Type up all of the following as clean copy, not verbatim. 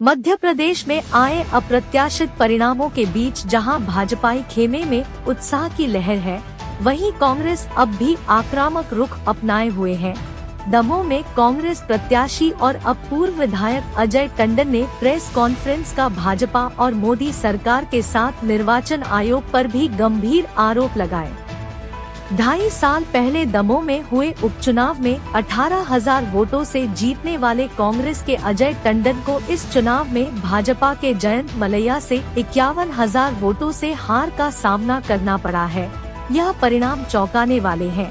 मध्य प्रदेश में आए अप्रत्याशित परिणामों के बीच जहां भाजपाई खेमे में उत्साह की लहर है, वहीं कांग्रेस अब भी आक्रामक रुख अपनाए हुए है। दमोह में कांग्रेस प्रत्याशी और अब पूर्व विधायक अजय टंडन ने प्रेस कॉन्फ्रेंस का भाजपा और मोदी सरकार के साथ निर्वाचन आयोग पर भी गंभीर आरोप लगाए। 2.5 साल पहले दमोह में हुए उपचुनाव में 18,000 वोटों से जीतने वाले कांग्रेस के अजय टंडन को इस चुनाव में भाजपा के जयंत मलैया से 51,000 वोटों से हार का सामना करना पड़ा है। यह परिणाम चौंकाने वाले हैं।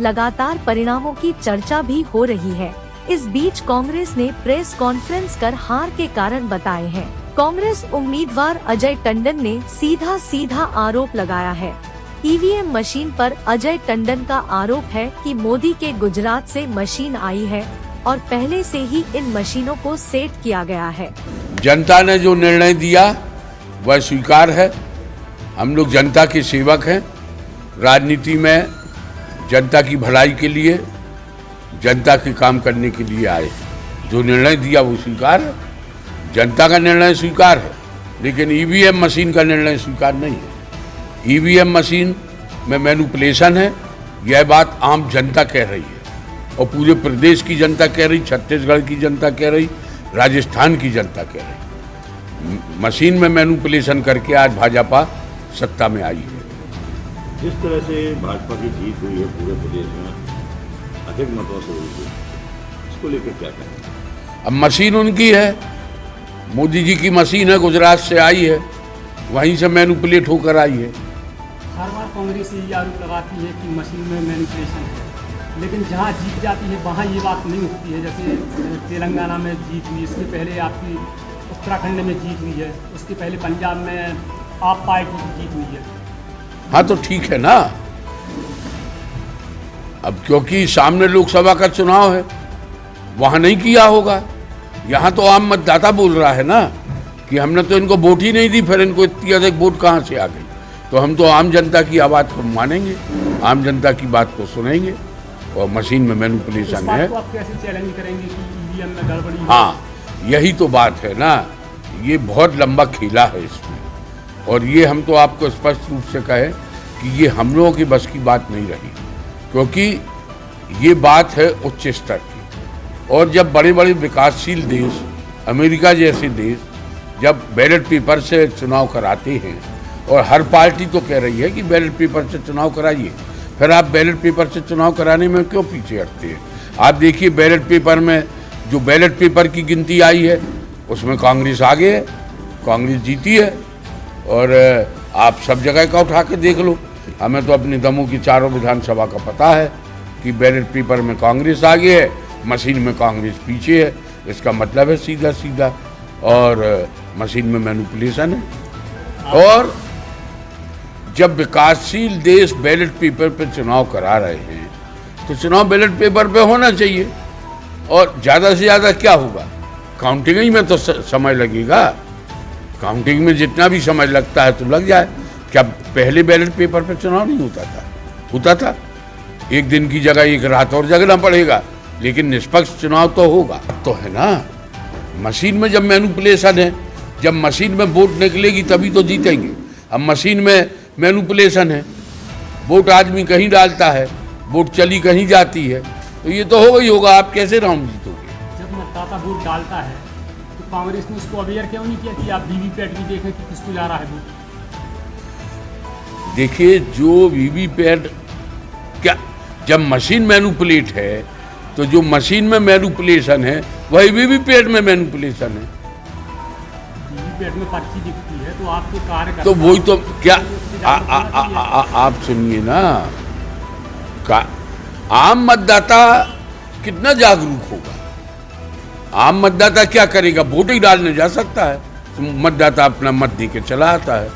लगातार परिणामों की चर्चा भी हो रही है। इस बीच कांग्रेस ने प्रेस कॉन्फ्रेंस कर हार के कारण बताए हैं। कांग्रेस उम्मीदवार अजय टंडन ने सीधा आरोप लगाया है। ईवीएम मशीन पर अजय टंडन का आरोप है कि मोदी के गुजरात से मशीन आई है और पहले से ही इन मशीनों को सेट किया गया है। जनता ने जो निर्णय दिया वह स्वीकार है। हम लोग जनता के सेवक हैं। राजनीति में जनता की भलाई के लिए, जनता के काम करने के लिए आए। जो निर्णय दिया वो स्वीकार है। जनता का निर्णय स्वीकार है, लेकिन ईवीएम मशीन का निर्णय स्वीकार नहीं है। ईवीएम मशीन में मैनिपुलेशन है, यह बात आम जनता कह रही है और पूरे प्रदेश की जनता कह रही, छत्तीसगढ़ की जनता कह रही, राजस्थान की जनता कह रही। मशीन में मैनिपुलेशन करके आज भाजपा सत्ता में आई है। जिस तरह से भाजपा की जीत हुई है पूरे प्रदेश में, अधिक मतों से हुई है, इसको लेकर क्या कहें? अब मशीन उनकी है, मोदी जी की मशीन है, गुजरात से आई है, वहीं से मैनिपुलेट होकर आई है। हर बार कांग्रेस ये आरोप लगाती है कि मशीन में मैनिपुलेशन है, लेकिन जहाँ जीत जाती है वहाँ ये बात नहीं होती है। जैसे तेलंगाना में जीत हुई, इसके पहले आपकी उत्तराखंड में जीत हुई है, उसके पहले पंजाब में आप पार्टी की जीत हुई है। हाँ तो ठीक है ना। अब क्योंकि सामने लोकसभा का चुनाव है, वहाँ नहीं किया होगा। यहाँ तो आम मतदाता बोल रहा है ना कि हमने तो इनको वोट ही नहीं दी, फिर इनको इतनी अधिक वोट कहाँ से आ गई। तो हम तो आम जनता की आवाज़ को मानेंगे, आम जनता की बात को सुनेंगे। और मशीन में मैनिपुलेशन है, आप कैसे चैलेंज करेंगे कि ईवीएम में गड़बड़ी? हाँ, यही तो बात है ना। ये बहुत लंबा खेला है इसमें, और ये हम तो आपको स्पष्ट रूप से कहें कि ये हम लोगों की बस की बात नहीं रही, क्योंकि ये बात है उच्च स्तर की। और जब बड़े बड़े विकासशील देश, अमेरिका जैसे देश, जब बैलेट पेपर से चुनाव कराते हैं, और हर पार्टी तो कह रही है कि बैलेट पेपर से चुनाव कराइए, फिर आप बैलेट पेपर से चुनाव कराने में क्यों पीछे हटते हैं? आप देखिए बैलेट पेपर में जो बैलेट पेपर की गिनती आई है उसमें कांग्रेस आगे है, कांग्रेस जीती है। और आप सब जगह का उठा के देख लो। हमें तो अपने दमोह की चारों विधानसभा का पता है कि बैलेट पेपर में कांग्रेस आगे है, मशीन में कांग्रेस पीछे है। इसका मतलब है सीधा और मशीन में मैनिपुलेशन है। और जब विकासशील देश बैलेट पेपर पर चुनाव करा रहे हैं तो चुनाव बैलेट पेपर पे होना चाहिए। और ज़्यादा से ज़्यादा क्या होगा, काउंटिंग ही में तो समय लगेगा। काउंटिंग में जितना भी समय लगता है तो लग जाए। क्या पहले बैलेट पेपर पर चुनाव नहीं होता था? होता था। एक दिन की जगह एक रात और जगना पड़ेगा, लेकिन निष्पक्ष चुनाव तो होगा। तो है ना, मशीन में जब मैनिपुलेशन है, जब मशीन में वोट निकलेगी तभी तो जीतेंगे। अब मशीन में मैनिपुलेशन है, वोट आदमी कहीं डालता है, वोट चली कहीं जाती है, तो ये तो होगा ही होगा। आप कैसे राउंड जीतोगे? जब मतदाता वोट डालता है तो कांग्रेस ने उसको अवेयर क्यों नहीं किया कि आप वीवीपैट भी देखें कि किसको जा रहा है वोट? देखिए, जो वीवीपैट क्या, जब मशीन मैनिपुलेट है तो जो मशीन में मैनिपुलेशन है वही वीवीपैट में मैनिपुलेशन है। वीवीपैट में पर्ची दिखती है तो आपके कार्य तो वही तो क्या आप सुनिए ना, आम मतदाता कितना जागरूक होगा? आम मतदाता क्या करेगा? वोट ही डालने जा सकता है, तो मतदाता अपना मत दे के चला आता है।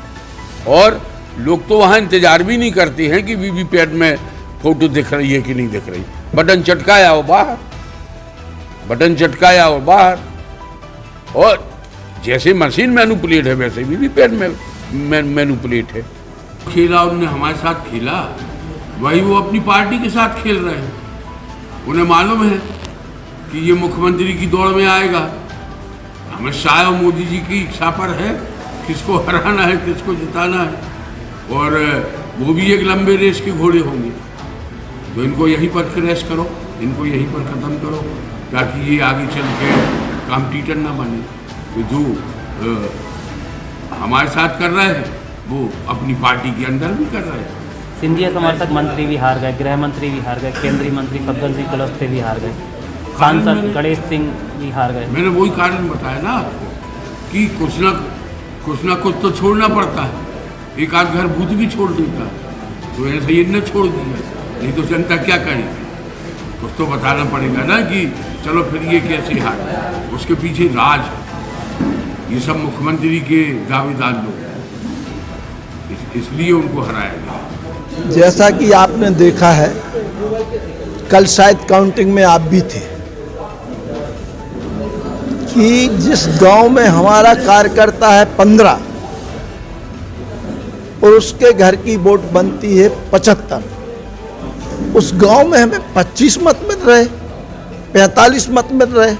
और लोग तो वहाँ इंतजार भी नहीं करते हैं कि वीवीपैट में फोटो दिख रही है कि नहीं दिख रही। बटन चटकाया और बाहर, बटन चटकाया और बाहर। और जैसे मशीन मैनिपुलेट है वैसे वीवीपैट में मैनिपुलेट है। खेला उन्होंने हमारे साथ खेला, वही वो अपनी पार्टी के साथ खेल रहे हैं। उन्हें मालूम है कि ये मुख्यमंत्री की दौड़ में आएगा, अमित शाह और मोदी जी की इच्छा पर है किसको हराना है, किसको जिताना है, और वो भी एक लंबे रेस के घोड़े होंगे। तो इनको यहीं पर क्रैश करो, इनको यहीं पर ख़त्म करो, ताकि ये आगे चल के कॉम्पिटिटर ना बने। तो जो हमारे साथ कर रहे हैं वो अपनी पार्टी के अंदर भी कर रहे हैं। सिंधिया समर्थक मंत्री भी हार गए, गृह मंत्री भी हार गए, केंद्रीय मंत्री फग्गन सिंह कुलस्ते भी हार गए, सांसद गणेश सिंह भी हार गए। मैंने वही कारण बताया ना आपको कि कुछ ना कुछ तो छोड़ना पड़ता है। एक आध घर भूत भी छोड़ देता, तो ऐसे ये न छोड़ दिया, नहीं तो जनता क्या करेगी। कुछ तो बताना पड़ेगा ना कि चलो फिर ये कैसे हार, उसके पीछे राज है। ये सब मुख्यमंत्री के दावेदार लोग हैं, इसलिए उनको हराया गया। जैसा कि आपने देखा है, कल शायद काउंटिंग में आप भी थे, कि जिस गांव में हमारा कार्यकर्ता है 15 और उसके घर की वोट बनती है 75, उस गांव में हमें 25 मत मिल रहे, 45 मत मिल रहे।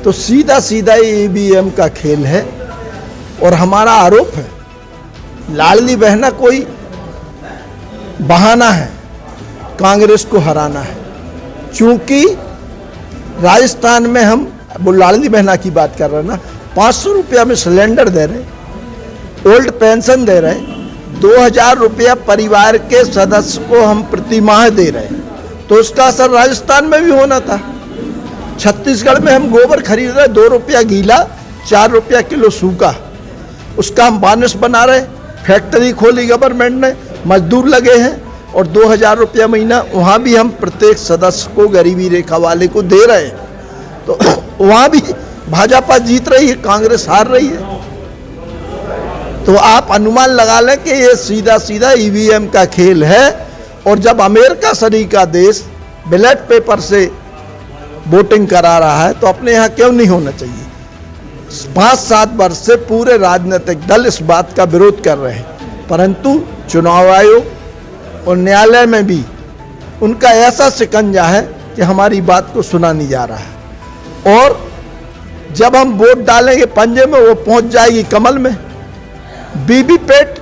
तो सीधा सीधा ईवीएम का खेल है। और हमारा आरोप है लाडली बहना कोई बहाना है कांग्रेस को हराना है। चूंकि राजस्थान में हम वो लाडली बहना की बात कर रहे हैं ना, 500 रुपया में सिलेंडर दे रहे, ओल्ड पेंशन दे रहे, 2000 रुपया परिवार के सदस्य को हम प्रति माह दे रहे, तो उसका असर राजस्थान में भी होना था। छत्तीसगढ़ में हम गोबर खरीद रहे 2 रुपया गीला, 4 रुपया किलो सूखा, उसका हम बानिस बना रहे। फैक्ट्री खोली गवर्नमेंट ने, मजदूर लगे हैं, और 2000 रुपया महीना वहाँ भी हम प्रत्येक सदस्य को, गरीबी रेखा वाले को दे रहे हैं। तो वहाँ भी भाजपा जीत रही है, कांग्रेस हार रही है। तो आप अनुमान लगा लें कि ये सीधा सीधा ईवीएम का खेल है। और जब अमेरिका सरी का देश बैलेट पेपर से वोटिंग करा रहा है, तो अपने यहाँ क्यों नहीं होना चाहिए। 5-7 वर्ष से पूरे राजनीतिक दल इस बात का विरोध कर रहे हैं, परंतु चुनाव आयोग और न्यायालय में भी उनका ऐसा शिकंजा है कि हमारी बात को सुना नहीं जा रहा है। और जब हम वोट डालेंगे पंजे में, वो पहुंच जाएगी कमल में। वीवीपैट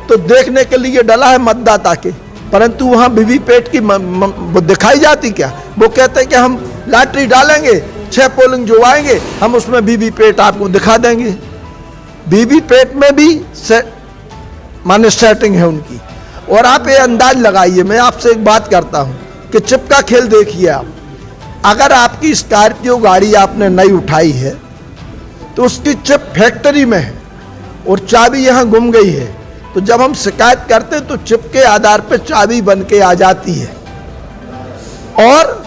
तो देखने के लिए डला है मतदाता के, परंतु वहां वीवीपैट की वो दिखाई जाती क्या। वो कहते हैं कि हम लॉटरी डालेंगे, 6 पोलिंग जो आएंगे हम उसमें वीवीपैट आपको दिखा देंगे। वीवीपैट में भी माने सेटिंग है उनकी। और आप ये अंदाज लगाइए, मैं आपसे एक बात करता हूं कि चिप का खेल देखिए आप। अगर आपकी स्कॉर्पियो गाड़ी आपने नई उठाई है, तो उसकी चिप फैक्ट्री में है और चाबी यहाँ गुम गई है, तो जब हम शिकायत करते हैं तो चिप के आधार पर चाबी बन के आ जाती है। और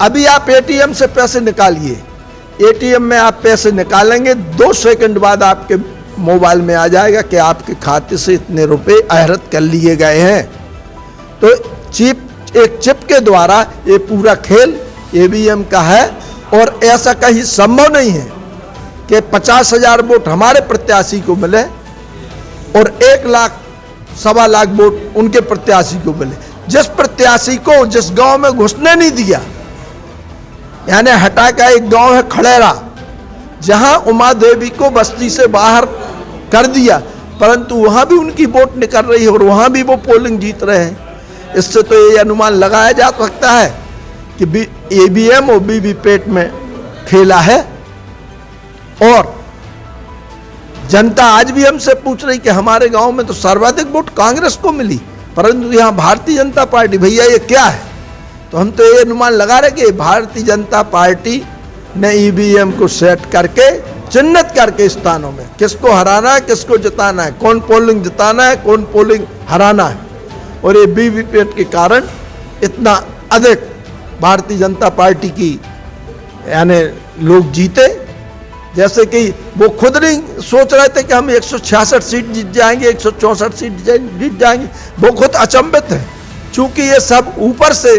अभी आप एटीएम से पैसे निकालिए, एटीएम में आप पैसे निकालेंगे, 2 सेकंड बाद आपके मोबाइल में आ जाएगा कि आपके खाते से इतने रुपए आहरित कर लिए गए हैं। तो एक चिप के द्वारा ये पूरा खेल ईवीएम का है। और ऐसा कहीं संभव नहीं है कि 50,000 वोट हमारे प्रत्याशी को मिले और 1 लाख 1.25 लाख वोट उनके प्रत्याशी को मिले। जिस प्रत्याशी को जिस गांव में घुसने नहीं दिया, यानी हटा का एक गांव है खड़ेरा, जहां उमा देवी को बस्ती से बाहर कर दिया, परंतु वहां भी उनकी वोट निकल रही है और वहां भी वो पोलिंग जीत रहे हैं। इससे तो ये अनुमान लगाया जा सकता है कि ईवीएम और वीवीपैट में खेला है। और जनता आज भी हमसे पूछ रही कि हमारे गांव में तो सर्वाधिक वोट कांग्रेस को मिली, परंतु यहाँ भारतीय जनता पार्टी, भैया ये क्या है। तो हम तो ये अनुमान लगा रहे कि भारतीय जनता पार्टी ने ईवीएम को सेट करके, चिन्हित करके स्थानों में किसको हराना है, किसको जिताना है, कौन पोलिंग जिताना है, कौन पोलिंग हराना है। और ये वीवीपैट के कारण इतना अधिक भारतीय जनता पार्टी की यानी लोग जीते, जैसे कि वो खुद नहीं सोच रहे थे कि हम 166 सीट जीत जाएंगे, 164 सीट जीत जाएंगे। वो खुद अचंभित है, चूंकि ये सब ऊपर से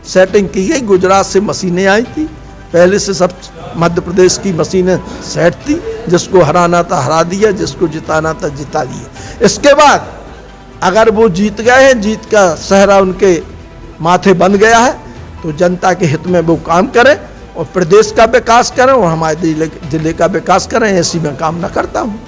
सेटिंग की गई। गुजरात से मशीनें आई थी, पहले से सब मध्य प्रदेश की मशीनें सेट थी, जिसको हराना था हरा दिया, जिसको जिताना था जिता दिया। इसके बाद अगर वो जीत गए हैं, जीत का सहरा उनके माथे बन गया है, तो जनता के हित में वो काम करें। और प्रदेश का विकास करें और हमारे जिले का विकास करें, ऐसी मैं कामना करता हूँ।